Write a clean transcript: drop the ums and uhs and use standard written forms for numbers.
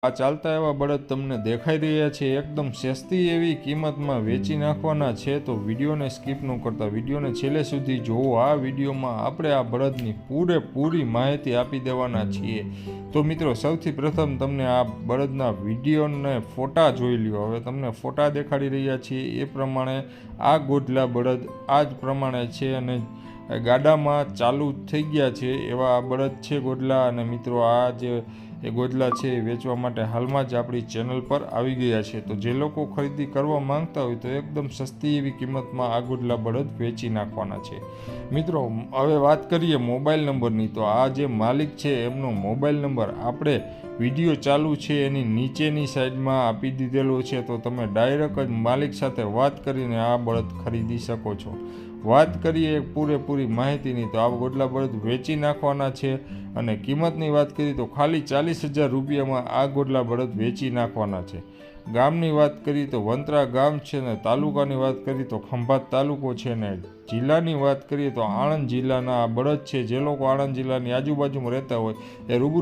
આ ચાલતા એવા બળદ તમને દેખાઈ રહ્યા છે, એકદમ સસ્તી એવી કિંમતમાં વેચી નાખવાના છે। તો વિડીયોને સ્કીપ ન કરતા વિડીયોને છેલ્લે સુધી જોવો। આ વિડીયોમાં આપણે આ બળદની પૂરેપૂરી માહિતી આપી દેવાના છીએ। તો મિત્રો સૌથી પ્રથમ તમને આ બળદના વિડીયોને ફોટા જોઈ લ્યો। હવે તમને ફોટા દેખાડી રહ્યા છીએ એ પ્રમાણે આ ગોધલા બળદ આ જ પ્રમાણે છે અને ગાડામાં ચાલુ થઈ ગયા છે એવા આ બળદ છે ગોધલા। અને મિત્રો આ જે ગોધલા છે એ વેચવા માટે હાલમાં જ આપણી ચેનલ પર આવી ગયા છે। તો જે લોકો ખરીદી કરવા માંગતા હોય તો એકદમ સસ્તી એવી કિંમતમાં આ ગોધલા બળદ વેચી નાખવાના છે। મિત્રો હવે વાત કરીએ મોબાઈલ નંબરની। તો આ જે માલિક છે એમનો મોબાઈલ નંબર આપણે વિડીયો ચાલુ છે એની નીચેની સાઈડમાં આપી દીધેલો છે। તો તમે ડાયરેક્ટ જ માલિક સાથે વાત કરીને આ બળદ ખરીદી શકો છો। વાત કરીએ પૂરેપૂરી માહિતીની તો આ ગોધલા બળદ વેચી નાખવાના છે અને કિંમતની વાત કરીએ તો ખાલી 40,000 રૂપિયામાં આ ગોધલા બળદ વેચી નાખવાના છે। ગામની વાત કરીએ તો વંત્રા ગામ છે ને તાલુકાની વાત કરીએ તો ખંભાત તાલુકો છે ને જિલ્લાની વાત કરીએ તો આણંદ જિલ્લાના આ બળદ છે। જે લોકો આણંદ જિલ્લાની આજુબાજુમાં રહેતા હોય એ રૂબરૂ